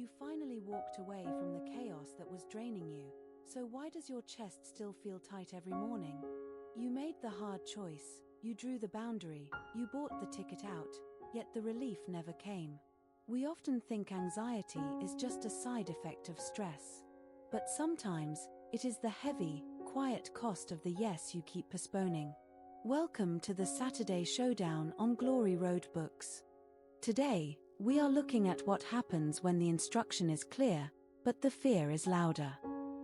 You finally walked away from the chaos that was draining you, so why does your chest still feel tight every morning? You made the hard choice, you drew the boundary, you bought the ticket out, yet the relief never came. We often think anxiety is just a side effect of stress. But sometimes, it is the heavy, quiet cost of the yes you keep postponing. Welcome to the Saturday Showdown on Glory Road Books. Today, we are looking at what happens when the instruction is clear, but the fear is louder.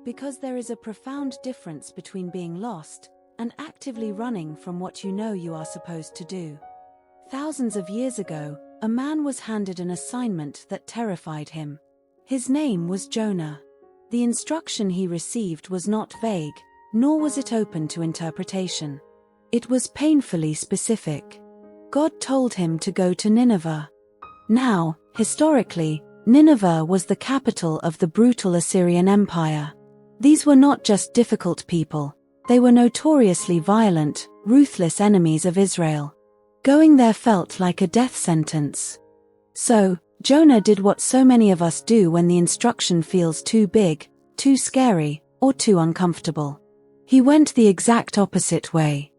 Because there is a profound difference between being lost and actively running from what you know you are supposed to do. Thousands of years ago, a man was handed an assignment that terrified him. His name was Jonah. The instruction he received was not vague, nor was it open to interpretation. It was painfully specific. God told him to go to Nineveh. Now, historically, Nineveh was the capital of the brutal Assyrian Empire. These were not just difficult people, they were notoriously violent, ruthless enemies of Israel. Going there felt like a death sentence. So, Jonah did what so many of us do when the instruction feels too big, too scary, or too uncomfortable. He went the exact opposite way.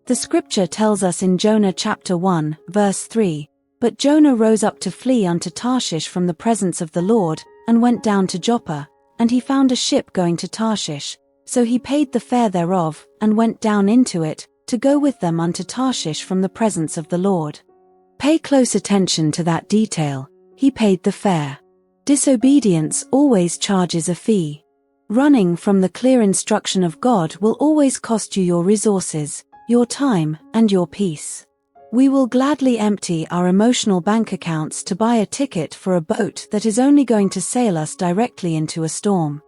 The scripture tells us in Jonah chapter 1, verse 3, "But Jonah rose up to flee unto Tarshish from the presence of the Lord, and went down to Joppa, and he found a ship going to Tarshish. So he paid the fare thereof, and went down into it, to go with them unto Tarshish from the presence of the Lord." Pay close attention to that detail. He paid the fare. Disobedience always charges a fee. Running from the clear instruction of God will always cost you your resources, your time, and your peace. We will gladly empty our emotional bank accounts to buy a ticket for a boat that is only going to sail us directly into a storm.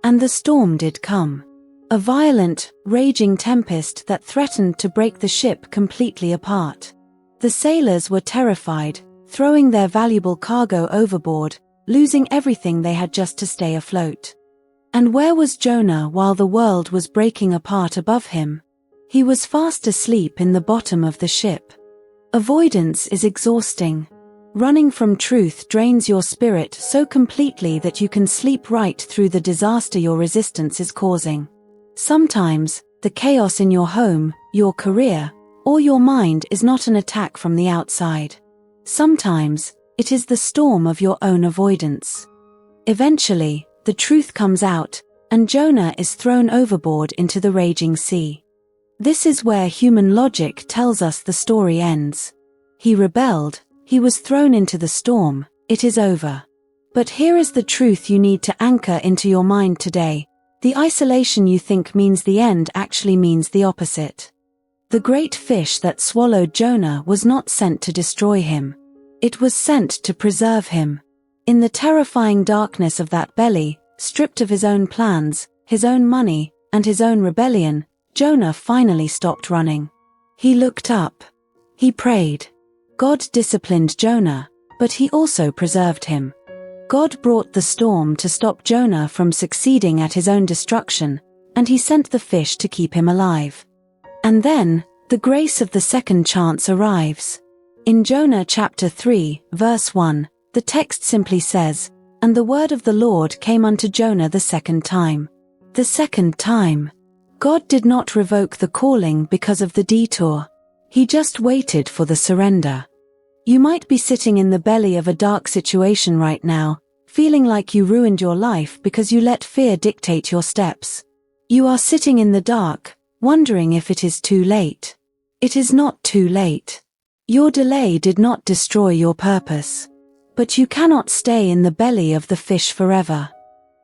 And the storm did come. A violent, raging tempest that threatened to break the ship completely apart. The sailors were terrified, throwing their valuable cargo overboard, losing everything they had just to stay afloat. And where was Jonah while the world was breaking apart above him? He was fast asleep in the bottom of the ship. Avoidance is exhausting. Running from truth drains your spirit so completely that you can sleep right through the disaster your resistance is causing. Sometimes, the chaos in your home, your career, or your mind is not an attack from the outside. Sometimes, it is the storm of your own avoidance. Eventually, the truth comes out, and Jonah is thrown overboard into the raging sea. This is where human logic tells us the story ends. He rebelled, he was thrown into the storm, it is over. But here is the truth you need to anchor into your mind today. The isolation you think means the end actually means the opposite. The great fish that swallowed Jonah was not sent to destroy him. It was sent to preserve him. In the terrifying darkness of that belly, stripped of his own plans, his own money, and his own rebellion, Jonah finally stopped running. He looked up. He prayed. God disciplined Jonah, but he also preserved him. God brought the storm to stop Jonah from succeeding at his own destruction, and he sent the fish to keep him alive. And then, the grace of the second chance arrives. In Jonah chapter 3, verse 1, the text simply says, "And the word of the Lord came unto Jonah the second time." The second time. God did not revoke the calling because of the detour. He just waited for the surrender. You might be sitting in the belly of a dark situation right now, feeling like you ruined your life because you let fear dictate your steps. You are sitting in the dark, wondering if it is too late. It is not too late. Your delay did not destroy your purpose. But you cannot stay in the belly of the fish forever.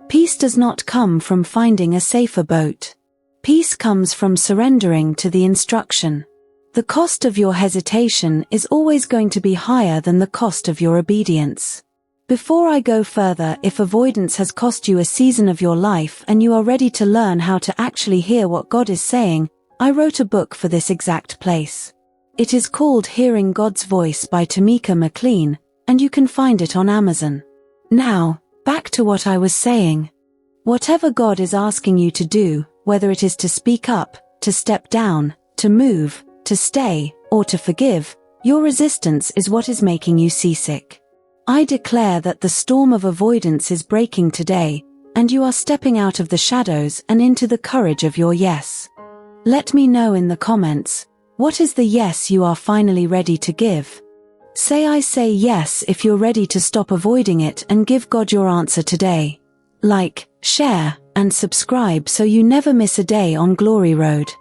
Peace does not come from finding a safer boat. Peace comes from surrendering to the instruction. The cost of your hesitation is always going to be higher than the cost of your obedience. Before I go further, if avoidance has cost you a season of your life and you are ready to learn how to actually hear what God is saying, I wrote a book for this exact place. It is called Hearing God's Voice by Tamika McLean, and you can find it on Amazon. Now, back to what I was saying. Whatever God is asking you to do, whether it is to speak up, to step down, to move, to stay, or to forgive, your resistance is what is making you seasick. I declare that the storm of avoidance is breaking today, and you are stepping out of the shadows and into the courage of your yes. Let me know in the comments, what is the yes you are finally ready to give? I say yes if you're ready to stop avoiding it and give God your answer today. Like, share, and subscribe so you never miss a day on Glory Road.